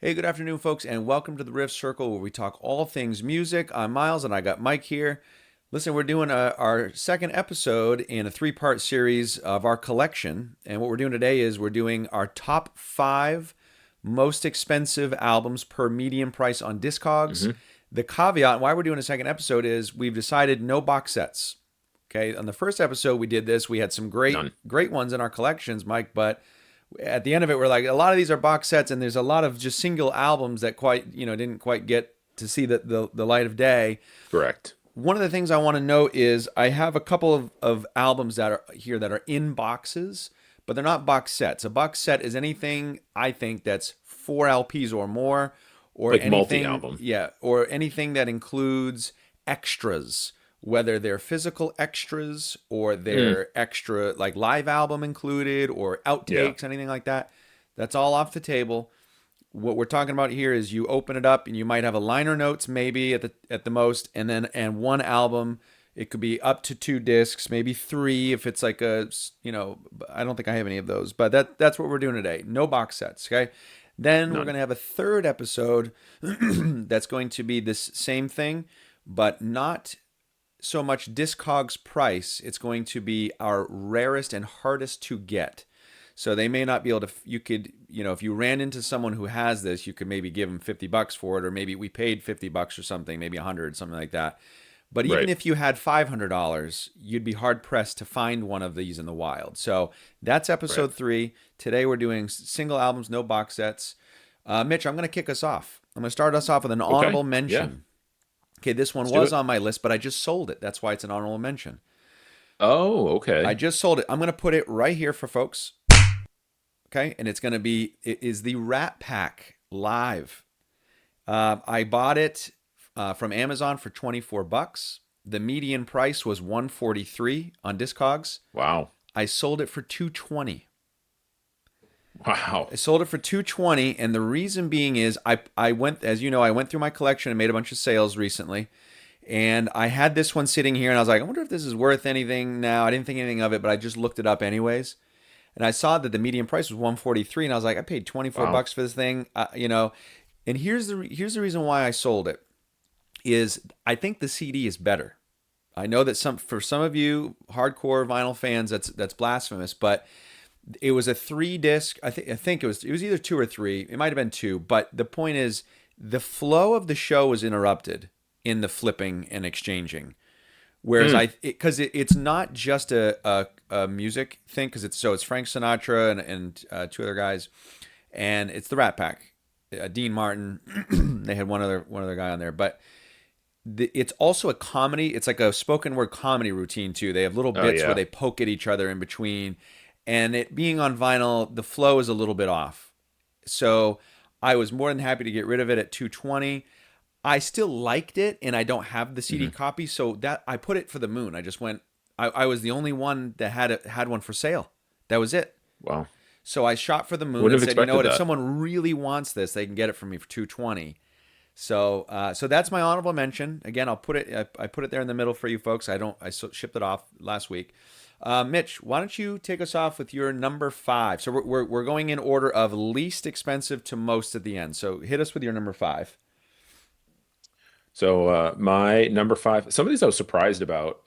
Hey, good afternoon, folks, and welcome to the Riff Circle where we talk all things music. I'm Miles, and I got Mike here. Listen, we're doing our second episode in a three-part series of our collection, and what we're doing today is we're doing our top five most expensive albums per median price on Discogs. hmm The caveat why we're doing a second episode is we've decided no box sets. Okay, on the first episode we did this, we had some great None. great ones in our collections, Mike, but at the end of it, we're like, a lot of these are box sets, and there's a lot of just single albums that didn't quite get to see the light of day. Correct. One of the things I want to note is I have a couple of albums that are here that are in boxes, but they're not box sets. A box set is anything I think that's four LPs or more, or Like anything, multi-album. yeah, or anything that includes extras, whether they're physical extras or Mm, they're extra like live album included or yeah. outtakes, anything like that. That's all off the table. What we're talking about here is you open it up and you might have a liner notes maybe at the most, and one album. It could be up to two discs, maybe three if it's like I don't think I have any of those, but that's what we're doing today. No box sets, okay? Then we're None. going to have a third episode that's going to be this same thing, but not so much Discogs price. It's going to be our rarest and hardest to get. So they may not be able to. You could, if you ran into someone who has this, you could maybe give them $50 for it, or maybe we paid $50 or something, maybe 100, something like that. But even Right. if you had $500, you'd be hard pressed to find one of these in the wild. So that's Right. episode three. Today we're doing single albums, no box sets. Mitch, I'm going to kick us off. I'm going to start us off with an Okay. honorable Yeah. mention. Okay, this one Let's do was it. on my list, but I just sold it. That's why it's an honorable mention. Oh, I okay. just sold it. I'm going to put it right here for folks. Okay, and it is the Rat Pack Live. I bought it from Amazon for $24. The median price was 143 on Discogs. Wow. I sold it for 220. Wow. I sold it for 220, and the reason being is I went, as you know, I went through my collection and made a bunch of sales recently. And I had this one sitting here, and I was like, I wonder if this is worth anything now. I didn't think anything of it, but I just looked it up anyways. And I saw that the median price was 143, and I was like, I paid 24 Wow. bucks for this thing, And here's the reason why I sold it is I think the CD is better. I know that for some of you hardcore vinyl fans that's blasphemous, but it was a three disc. I think it was either two or three. It might have been two, but the point is the flow of the show was interrupted in the flipping and exchanging. Whereas Mm. it's not just a music thing because it's Frank Sinatra and two other guys, and it's the Rat Pack, Dean Martin. They had one other guy on there, but it's also a comedy. It's like a spoken word comedy routine too. They have little Oh, bits where yeah. they poke at each other in between, and it being on vinyl, the flow is a little bit off. So I was more than happy to get rid of it at 220. I still liked it, and I don't have the CD hmm copy, so that I put it for the moon. I just went. I was the only one that had one for sale. That was it. Wow. So I shot for the moon Wouldn't and have said, you know expected what? If that. someone really wants this, they can get it from me for 220. So that's my honorable mention. Again, I'll put it. I put it there in the middle for you folks. I don't. Shipped it off last week. Mitch, why don't you take us off with your number five? So we're going in order of least expensive to most at the end. So hit us with your number five. So my number five, some of these I was surprised about.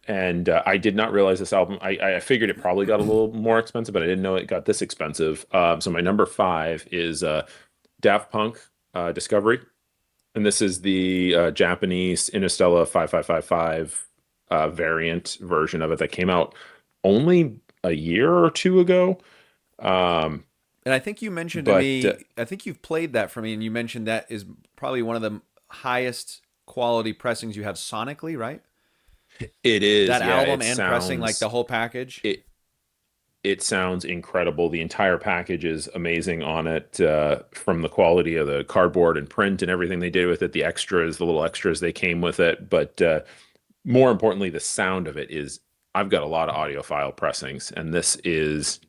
And I did not realize this album. I figured it probably got a little more expensive, but I didn't know it got this expensive. So my number five is Daft Punk Discovery. And this is the Japanese Interstellar 5555 variant version of it that came out only a year or two ago. Um, And I think you mentioned to but me, I think you've played that for me, and you mentioned that is probably one of the highest quality pressings you have sonically, right? it is, That yeah, album and pressing, like the whole package. it it sounds incredible. The entire package is amazing on it, from the quality of the cardboard and print and everything they did with it, the extras, the little extras they came with it. But more importantly, the sound of it is. I've got a lot of audiophile pressings, and this is,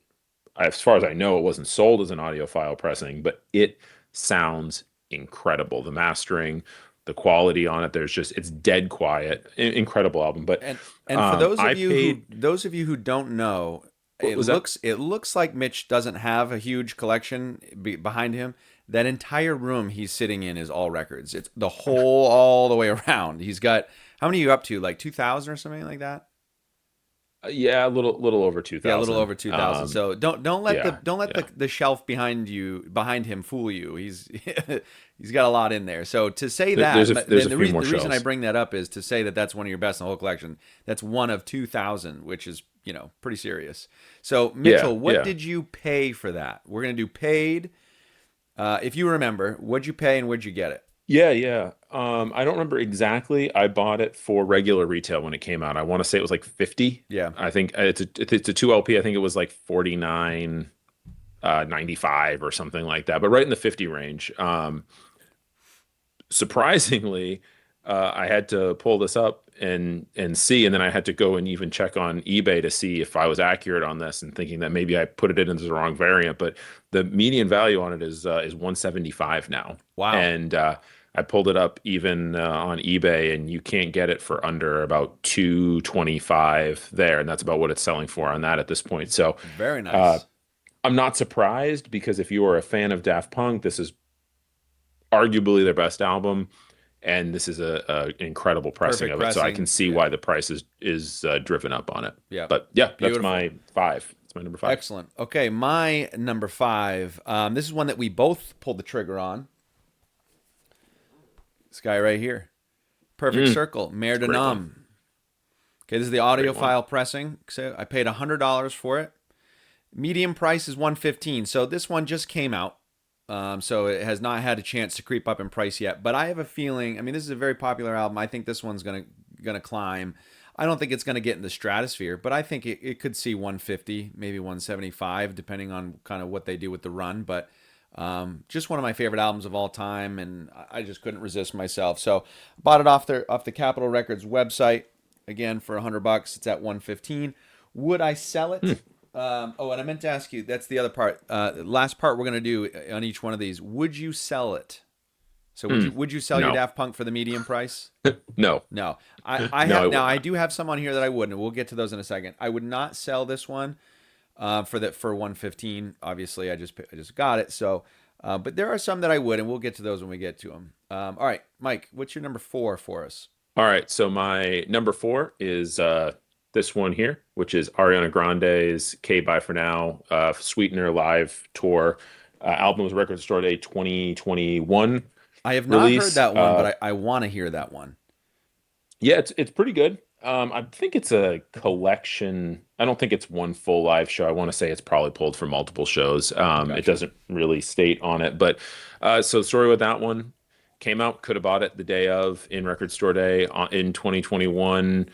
as far as I know, it wasn't sold as an audiophile pressing, but it sounds incredible. The mastering, the quality on it, it's dead quiet. Incredible album. But And and for those I of you paid, who those of you who don't know, What was that? it looks like Mitch doesn't have a huge collection behind him. That entire room he's sitting in is all records. It's the whole all the way around. He's got how many are you up to? Like 2,000 or something like that? Yeah, a little over Yeah, a little 2,000. over 2,000. So Yeah, don't let yeah. the shelf behind him fool you. He's he's got a lot in there. So to say that, There's then a few more the reason I shelves. bring that up is to say that that's one of your best in the whole collection. That's one of 2,000, which is pretty serious. So Yeah, Mitchell, what yeah. did you pay for that? We're gonna do paid. If you remember, what'd you pay and where'd you get it? Yeah, yeah. I don't remember exactly. I bought it for regular retail when it came out. I want to say it was like 50. Yeah. I think it's a 2 LP. I think it was like 49 95 or something like that, but right in the 50 range. Surprisingly, I had to pull this up and see, and then I had to go and even check on eBay to see if I was accurate on this, and thinking that maybe I put it in as the wrong variant. But the median value on it is 175 now, Wow. and I pulled it up even on eBay, and you can't get it for under about 225 there, and that's about what it's selling for on that at this point. So Very uh, nice. I'm not surprised, because if you are a fan of Daft Punk, this is arguably their best album, and this is a incredible pressing Perfect of it. So I can pressing. see Yeah. why the price is driven up on it. Yeah. But yeah, that's Beautiful. my five. It's my number five. Excellent. Okay, my number five. This is one that we both pulled the trigger on. This guy right here. Perfect Mm, Circle, it's Mer a de great one. Nam. Okay, this is the Great one. audiophile pressing. So I paid $100 for it. Medium price is 115. So this one just came out. So it has not had a chance to creep up in price yet. But I have a feeling. I mean, this is a very popular album. I think this one's gonna climb. I don't think it's gonna get in the stratosphere, but I think it could see 150, maybe 175, depending on kind of what they do with the run. But just one of my favorite albums of all time, and I just couldn't resist myself. So bought it off the Capitol Records website again for $100. It's at 115. Would I sell Hmm. it? Oh, and I meant to ask you. That's the other part. Last part we're gonna do on each one of these. Would you sell it? So Hmm. would you sell your No. Daft Punk for the medium price? No. No. I No, I have would now. I not. do have some on here that I wouldn't. We'll get to those in a second. I would not sell this one for 115. Obviously, I just got it. So, but there are some that I would, and we'll get to those when we get to them. All right, Mike, what's your number four for us? All right. So my number four is this one here, which is Ariana Grande's "K Bye for Now" Sweetener live tour. Album was Record Store Day 2021 I have not heard release. that one, but I want to hear that one. Yeah, it's pretty good. I think it's a collection. I don't think it's one full live show. I want to say it's probably pulled from multiple shows. It Gotcha. doesn't really state on it, but so the story with that one came out. Could have bought it the day of in Record Store Day in 2021.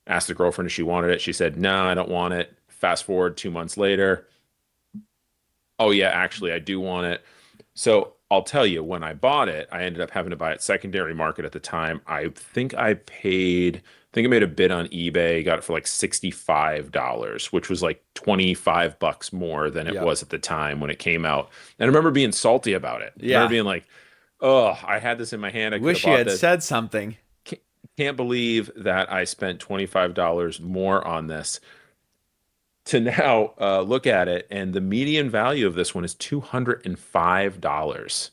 Asked the girlfriend if she wanted it. She said, "No, I don't want it." Fast forward 2 months later. Oh yeah, actually, I do want it. So I'll tell you, when I bought it, I ended up having to buy it secondary market at the time. I think I made a bid on eBay, got it for like $65, which was like 25 bucks more than it Yep. was at the time when it came out. And I remember being salty about it. I remember Yeah. being like, oh, I had this in my hand. I could have Wish you bought had this. said something. Can't, can't believe that I spent $25 more on this, to now look at it, and the median value of this one is $205.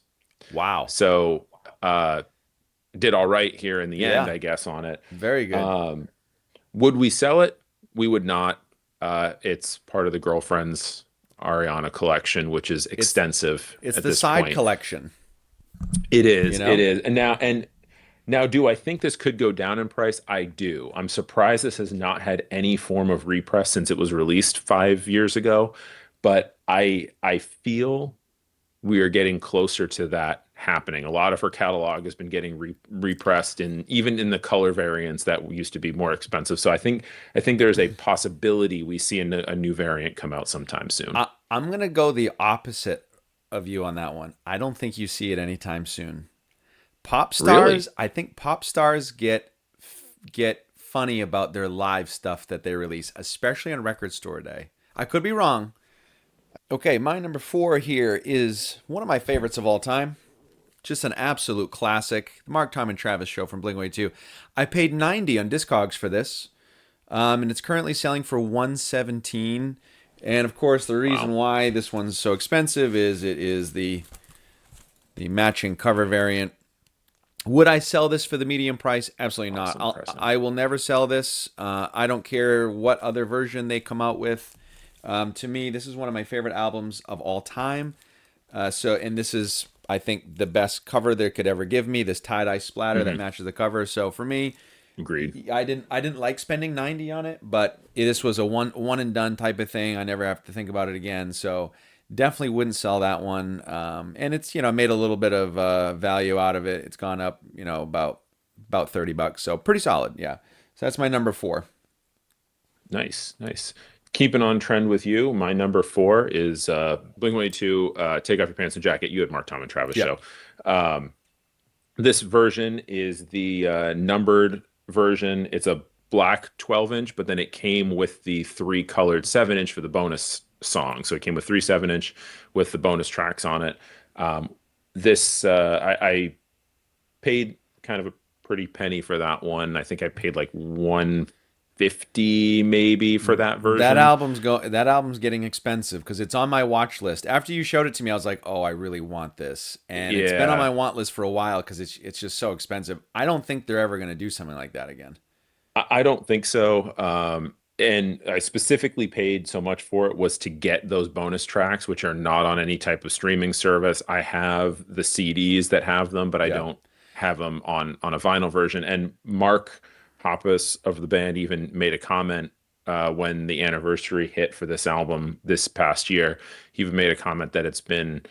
Wow. So uh, did all right here in the end, Yeah. I guess, on it. Very good. Um, would we sell it? We would not. It's part of the girlfriend's Ariana collection, which is It's extensive it's at the this side point. collection. It You is, it know. is. And now, do I think this could go down in price? I do. I'm surprised this has not had any form of repress since it was released 5 years ago, but I feel we are getting closer to that happening. A lot of her catalog has been getting repressed, and even in the color variants that used to be more expensive. So I think there's a possibility we see a new variant come out sometime soon. I'm gonna go the opposite of you on that one. I don't think you see it anytime soon. Pop stars, Really? I think pop stars get funny about their live stuff that they release, especially on Record Store Day. I could be wrong. Okay, my number four here is one of my favorites of all time. Just an absolute classic. The Mark, Tom, and Travis show from Blink-182. I paid 90 on Discogs for this, and it's currently selling for 117. And of course, the reason Wow. why this one's so expensive is it is the matching cover variant. Would I sell this for the medium price? Absolutely not. Awesome pressing. I will never sell this. I don't care what other version they come out with. To me, this is one of my favorite albums of all time. And this is, I think, the best cover they could ever give me. This tie dye splatter that Hmm. matches the cover. So for me, Agreed. I didn't like spending 90 on it, but this was a one and done type of thing. I never have to think about it again. So definitely wouldn't sell that one. And it's made a little bit of value out of it. It's gone up about $30. So pretty solid. Yeah. So that's my number four. Nice, nice. Keeping on trend with you, my number four is Blink-182, Take Off Your Pants and Jacket. You had Mark, Tom, and Travis Yep. show. Um, this version is the numbered version. It's a black 12-inch, but then it came with the three colored 7-inch for the bonus song. So it came with three 7-inch with the bonus tracks on it. Um, I paid kind of a pretty penny for that one. I think I paid like 150 maybe for that version. That album's getting expensive because it's on my watch list. After you showed it to me, I was like, "Oh, I really want this." And it's been on my Yeah, want list for a while because it's just so expensive. I don't think they're ever going to do something like that again. I don't think so. And I specifically paid so much for it was to get those bonus tracks, which are not on any type of streaming service. I have the CDs that have them, but I Yeah. don't have them on a vinyl version. And Mark Hoppus of the band even made a comment when the anniversary hit for this album this past year. He even made a comment that it's been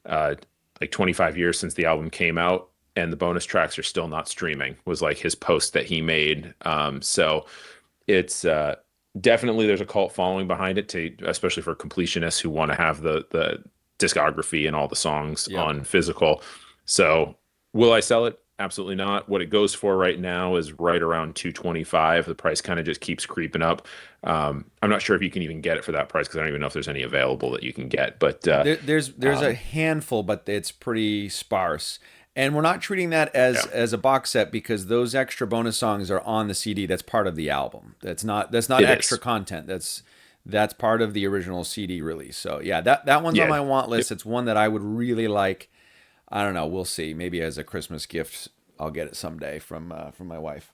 uh, like 25 years since the album came out, and the bonus tracks are still not streaming. Was like his post that he made. So it's definitely there's a cult following behind it, to especially for completionists who want to have the discography and all the songs Yep. on physical. So will I sell it? Absolutely not. What it goes for right now is right around 225. The price kind of just keeps creeping up. I'm not sure if you can even get it for that price because I don't even know if there's any available that you can get. But There's a um, handful, but it's pretty sparse. And we're not treating that as yeah, as a box set because those extra bonus songs are on the CD. That's part of the album. That's not it extra is. content. That's part of the original CD release. So yeah, that one's on Yeah. my want Yep. list. It's one that I would really like. I don't know. We'll see. Maybe as a Christmas gift, I'll get it someday from my wife.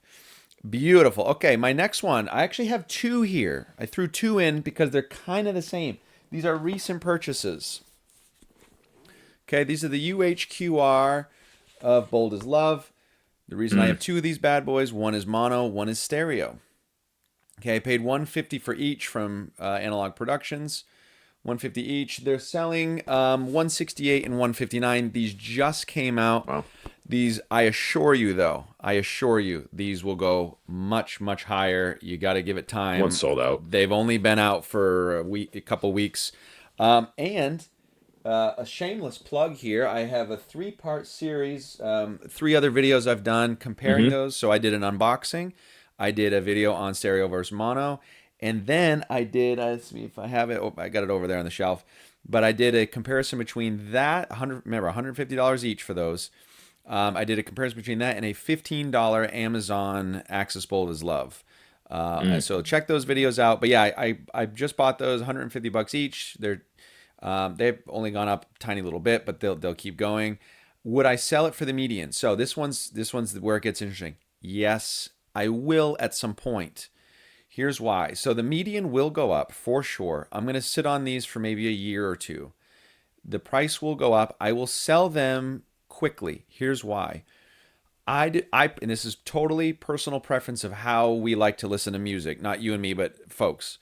Beautiful. Okay, my next one. I actually have two here. I threw two in because they're kind of the same. These are recent purchases. Okay, these are the UHQR of Bold as Love. The reason I Mm, have two of these bad boys, one is mono, one is stereo. Okay, I paid 150 for each from Analog Productions. 150 each. They're selling 168 and 159. These just came out. wow. These, I assure you, though, I assure you, these will go much, much higher. You got to give it One time. sold out. They've only been out for a couple weeks. And a shameless plug here. I have a three-part series, three other videos I've done comparing Hmm. those. So I did an unboxing, I did a video on stereo versus mono, and then I did. Let's see if I have it. Oh, I got it over there on the shelf. But I did a comparison between that 100. Remember, $150 each for those. I did a comparison between that and a $15 Amazon Access Bold as Love. Mm. So check those videos out. But yeah, I just bought those, $150 each. They've only gone up a tiny little bit, but they'll keep going. Would I sell it for the median? So this one's where it gets interesting. Yes, I will at some point. Here's why. So the median will go up for sure. I'm going to sit on these for maybe a year or two. The price will go up. I will sell them quickly. Here's why. And this is totally personal preference of how we like to listen to music, not you and me, but folks.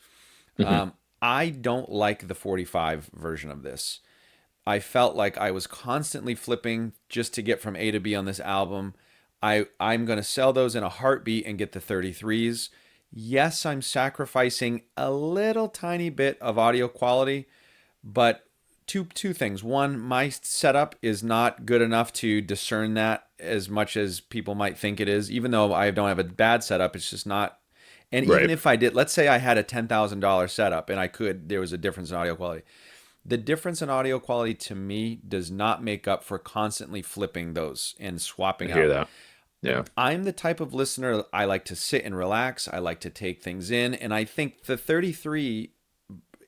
Hmm. I don't like the 45 version of this. I felt like I was constantly flipping just to get from A to B on this album. I'm going to sell those in a heartbeat and get the 33s. Yes, I'm sacrificing a little tiny bit of audio quality, but two things. One, my setup is not good enough to discern that as much as people might think it is. Even though I don't have a bad setup, it's just not. And even Right. if I did, let's say I had a $10,000 setup and there was a difference in audio quality. The difference in audio quality to me does not make up for constantly flipping those and I swapping hear out. that. Yeah. I'm the type of listener, I like to sit and relax. I like to take things in. And I think the 33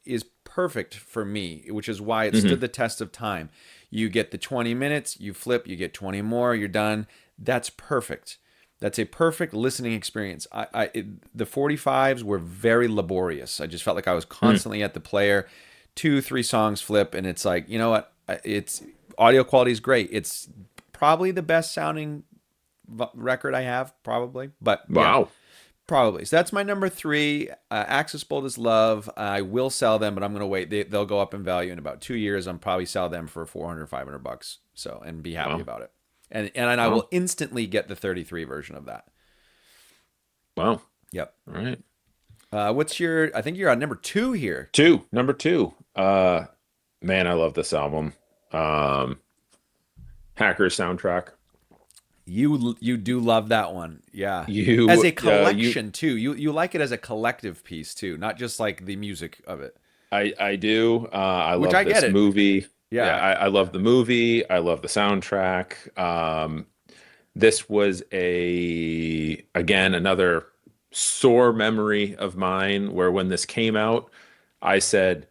is perfect for me, which is why it stood Hmm. the test of time. You get the 20 minutes, you flip, you get 20 more, you're done. That's perfect. That's a perfect listening experience. The 45s were very laborious. I just felt like I was Hmm. constantly at the player, two, three songs flip, and it's like, you know what? It's audio quality is great. It's probably the best sounding record I have, probably. But yeah, Wow. probably. So that's my number three. Axis Bold as Love. I will sell them, but I'm going to wait. They'll go up in value in about 2 years. I'm probably sell them for 400, $500. So, and be happy Wow. about it. And I Wow. will instantly get the 33 version of that. Wow. Yep. All right. What's your, I think you're on number two here. Number two. Man, I love this album. Um, Hacker soundtrack. You do love that one. Yeah. As a You, collection too. You like it as a collective piece too, not just like the music of it, I do. I which love I get this it. movie. Yeah, Yeah. I love the movie. I love the soundtrack. This was again, another sore memory of mine where when this came out, I said,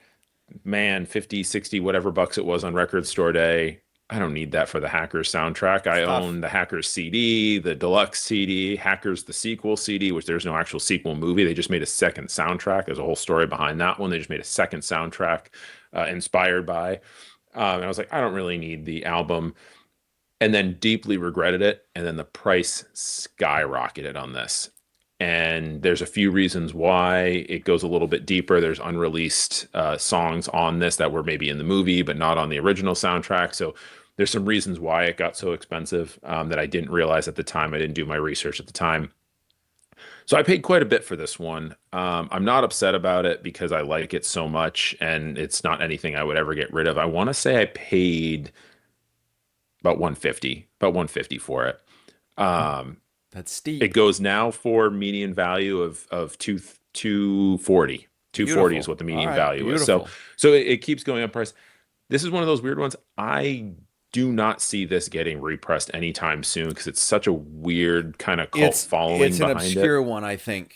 man, 50, 60, whatever bucks it was on record store day. I don't need that for the Hackers soundtrack. I It's tough. own the Hackers CD, the deluxe CD, Hackers the sequel CD, which there's no actual sequel movie. They just made a second soundtrack. There's a whole story behind that one. They just made a second soundtrack inspired by. And I was like, I don't really need the album. And then deeply regretted it. And then the price skyrocketed on this. And there's a few reasons why. It goes a little bit deeper. There's unreleased songs on this that were maybe in the movie, but not on the original soundtrack. So there's some reasons why it got so expensive that I didn't realize at the time. I didn't do my research at the time. So I paid quite a bit for this one. I'm not upset about it because I like it so much and it's not anything I would ever get rid of. I want to say I paid about 150 for it. Um, That's it steep. goes now for median value of 240. 240 is Beautiful. what the All median right. value is. So Beautiful. it keeps going up price. This is one of those weird ones. I do not see this getting repressed anytime soon because it's such a weird kind of cult It's following an behind it. obscure one, I think.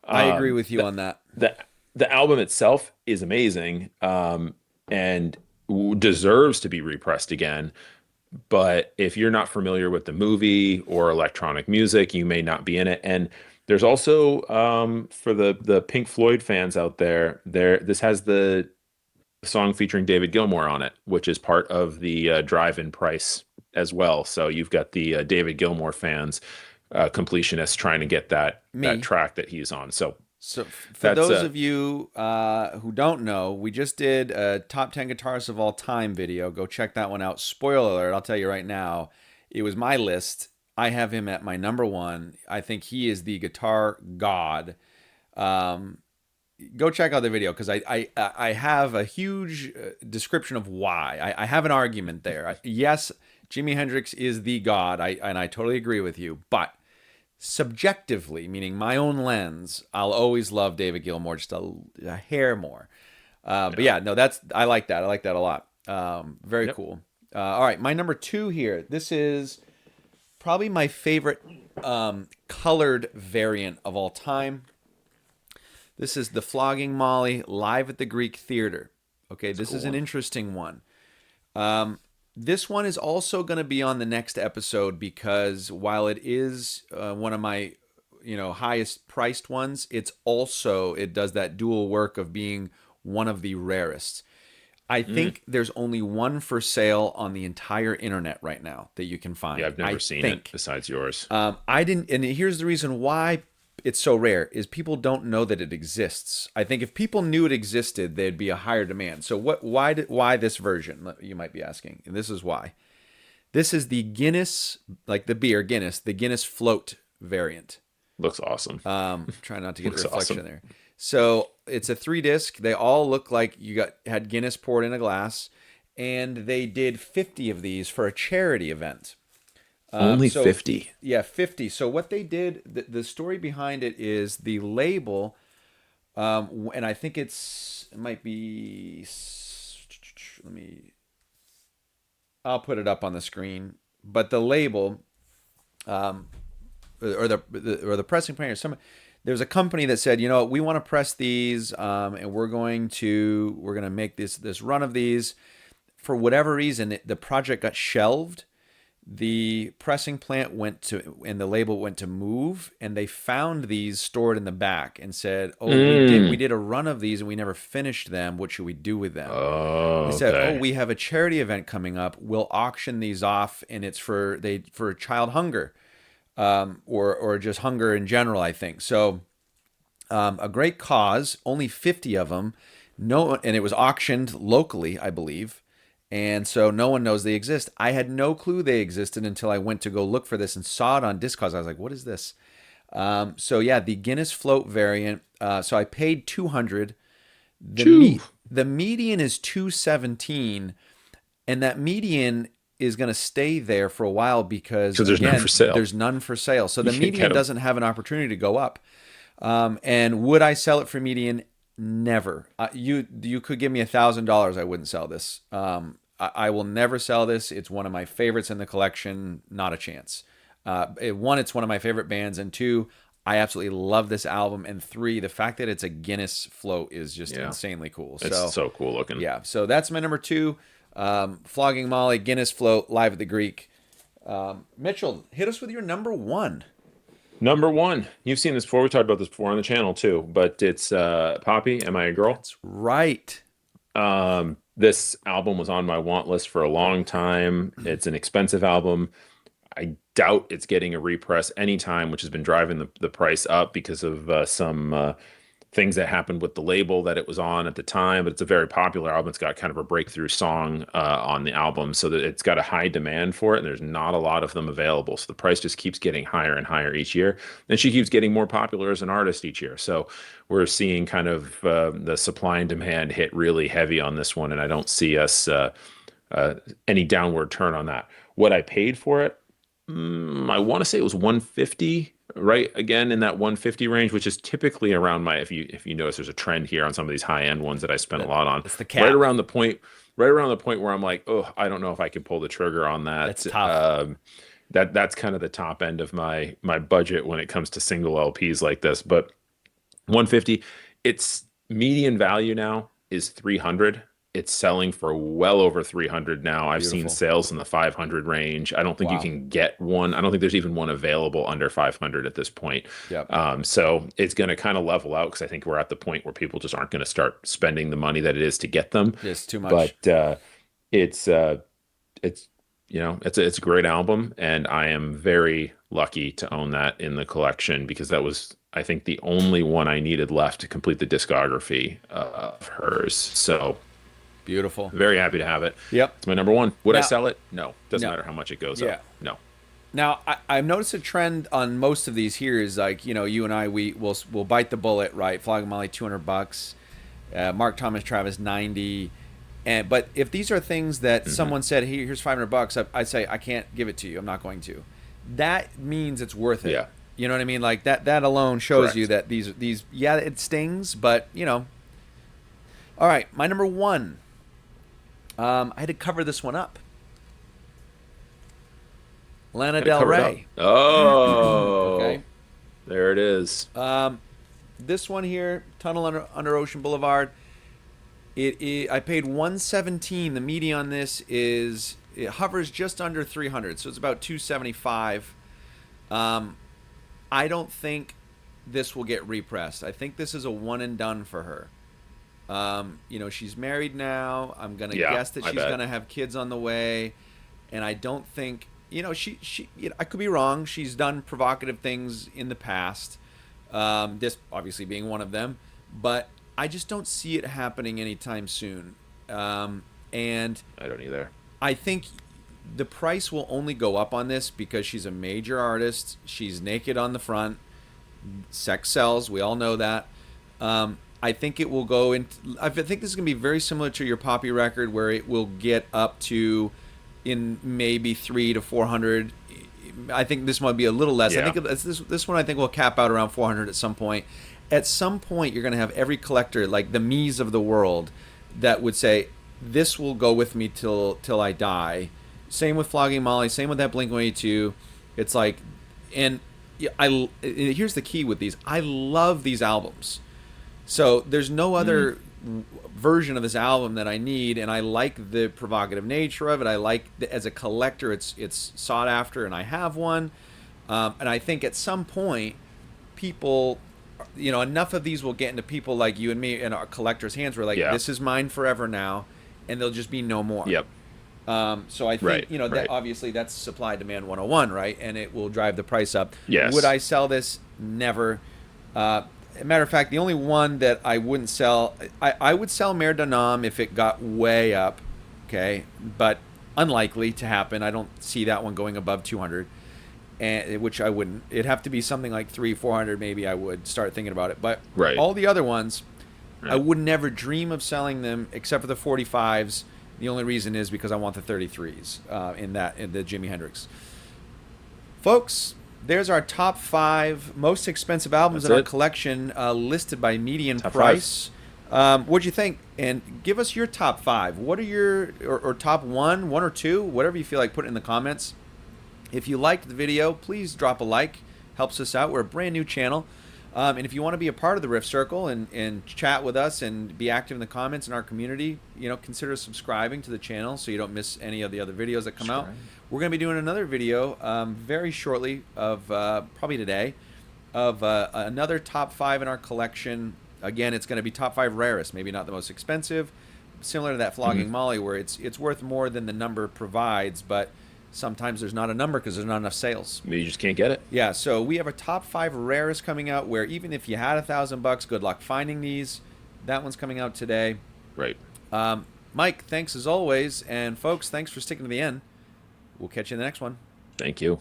I agree Um, with you the on that. the the album itself is amazing, and deserves to be repressed again. But if you're not familiar with the movie or electronic music, you may not be in it. And there's also for the Pink Floyd fans out there, this has the song featuring David Gilmour on it, which is part of the drive-in price as well. So you've got the David Gilmour fans, completionists trying to get that Me. track that he's on. So So, for that's those of you who don't know, we just did a top 10 guitarists of all time video. Go check that one out. Spoiler alert, I'll tell you right now, it was my list. I have him at my number one. I think he is the guitar god. Um, Go check out the video because I have a huge description of why. I have an argument there. Yes, Jimi Hendrix is the god, and I totally agree with you, but subjectively, meaning my own lens, I'll always love David Gilmour just a hair more. But yeah. yeah, no, that's I like that. I like that a lot. Very Yep. cool. All right, my number two here. This is probably my favorite colored variant of all time. This is the Flogging Molly live at the Greek Theater. Okay, It's a this cool is an one. interesting one. This one is also going to be on the next episode because while it is one of my highest priced ones, it does that dual work of being one of the rarest. I Mm. think there's only one for sale on the entire internet right now that you can Yeah, find. I've I never seen it think. besides yours. I didn't, and here's the reason why it's so rare is people don't know that it exists. I think if people knew it existed, there'd be a higher demand. So what? Why this version? You might be asking. And this is why. This is the Guinness, like the beer Guinness, the Guinness Float variant. Looks awesome. Try not to get a Looks reflection awesome. there. So it's a 3 disc. They all look like had Guinness poured in a glass, and they did 50 of these for a charity event. Only So 50. yeah, 50. So what they did, the story behind it is the label, and I think it might be. I'll put it up on the screen. But the label, or the pressing plant, or some, there's a company that said, you know, we want to press these, and we're going to make this run of these. For whatever reason, the project got shelved. The pressing plant went to, and the label went to move, and they found these stored in the back and said, "Oh, we Mm. did a run of these and we never finished them. What should we do with them?" They Oh, said, "Oh, okay. we have a charity event coming up. We'll auction these off, and it's for child hunger, or just hunger in general, I think." So, a great cause. Only 50 of them. No, and it was auctioned locally, I believe. And so no one knows they exist. I had no clue they existed until I went to go look for this and saw it on Discogs. I was like, "What is this?" So yeah, the Guinness float variant. So I paid 200. The Chew. meat the median is 217, and that median is going to stay there for a while because Because there's none for again, sale. there's none for sale. So You the can't get median them. doesn't have an opportunity to go up. And would I sell it for median? Never. You could give me $1,000, I wouldn't sell this. I will never sell this. It's one of my favorites in the collection. Not a chance. One, it's one of my favorite bands, and two, I absolutely love this album. And three, the fact that it's a Guinness float is just Yeah. insanely cool. It's So so cool looking. yeah, so that's my number two. Flogging Molly, Guinness float, live at the Greek. Mitchell, hit us with your number one. Number one, you've seen this before. We talked about this before on the channel too, but it's Poppy, Am I a Girl? That's right. This album was on my want list for a long time. It's an expensive album. I doubt it's getting a repress anytime, which has been driving the price up because of some things that happened with the label that it was on at the time. But it's a very popular album. It's got kind of a breakthrough song on the album, so that it's got a high demand for it, and there's not a lot of them available. So the price just keeps getting higher and higher each year. And she keeps getting more popular as an artist each year. So we're seeing kind of the supply and demand hit really heavy on this one, and I don't see us any downward turn on that. What I paid for it, I want to say it was 150, right? Again, in that 150 range, which is typically around my, if you notice, there's a trend here on some of these high end ones that I spent a That lot on. That's the Right cap. around the point, right around the point where I'm like, oh, I don't know if I can pull the trigger on That's that. tough. That's kind of the top end of my budget when it comes to single LPs like this. But 150, its median value now is 300. It's selling for well over 300 now. I've seen Beautiful. sales in the 500 range. I don't think you Wow. can get one. I don't think there's even one available under 500 at this point. Yep. So it's going to kind of level out because I think we're at the point where people just aren't going to start spending the money that it is to get them. Just too much. But it's it's it's a great album, and I am very lucky to own that in the collection because that was, I think, the only one I needed left to complete the discography of hers. So Beautiful. very happy to have it. Yep. It's my number one. Would I Now, sell it? No. Doesn't no. matter how much it goes Yeah. up. No. Now, I've noticed a trend on most of these here is like, you and I, we'll bite the bullet, right? Flogging Molly, $200. Mark Thomas Travis, 90. But if these are things that Hmm. someone said, "Hey, here's $500," I'd say, "I can't give it to you. I'm not going to." That means it's worth it. Yeah. You know what I mean? Like that alone shows you Correct. that these yeah, it stings, but you know. All right, my number one. I had to cover this one up. Lana Had to Del cover it up. Rey. Oh, Okay. there it is. This one here, Tunnel Under Ocean Boulevard. I paid 117. The median on this is it hovers just under 300, so it's about 275. I don't think this will get repressed. I think this is a one and done for her. She's married now. I'm gonna Yeah, guess that I she's bet. gonna have kids on the way, and I don't think she. I could be wrong. She's done provocative things in the past. This obviously being one of them, but I just don't see it happening anytime soon. And I don't either. I think the price will only go up on this because she's a major artist. She's naked on the front. Sex sells. We all know that. I think it will go in. I think this is going to be very similar to your Poppy record, where it will get up to in maybe 300 to 400. I think this might be a little less. I Yeah. think this one I think will cap out around 400 at some point. At some point, you're going to have every collector, like the me's of the world, that would say this will go with me till I die. Same with Flogging Molly. Same with that Blink 182. It's like, and yeah, here's the key with these. I love these albums. So there's no Mm, other version of this album that I need, and I like the provocative nature of it. I like as a collector, it's sought after, and I have one. And I think at some point, people, enough of these will get into people like you and me and our collectors' hands. Where like, yeah. this is mine forever now, and there'll just be no more. Yep. So I think Right. that Right. obviously that's supply demand 101, right? And it will drive the price up. Would Yes. I sell this? Never. Matter of fact, the only one that I wouldn't sell, I would sell Mare Danam if it got way up, okay, but unlikely to happen. I don't see that one going above 200, and which I wouldn't. It'd have to be something like 300, 400, maybe I would start thinking about it. But Right. all the other ones, I Right. would never dream of selling them except for the 45s. The only reason is because I want the 33s in the Jimi Hendrix. Folks, there's our top 5 most expensive albums That's in our it. collection, listed by median Top five. price. What'd you think? And give us your top 5. What are your or top one or two, whatever you feel like. Put it in the comments. If you liked the video, please drop a like. Helps us out. We're a brand new channel. And if you want to be a part of the Rift Circle and chat with us and be active in the comments in our community, consider subscribing to the channel so you don't miss any of the other videos that come out. Subscribe. We're going to be doing another video very shortly of probably today of another top 5 in our collection. Again, it's going to be top 5 rarest, maybe not the most expensive, similar to that flogging Hmm. molly where it's worth more than the number provides, but sometimes there's not a number because there's not enough sales. You just can't get it. Yeah, so we have a top 5 rarest coming out where even if you had $1,000, good luck finding these. That one's coming out today. Right. Mike, thanks as always, and folks, thanks for sticking to the end. We'll catch you in the next one. Thank you.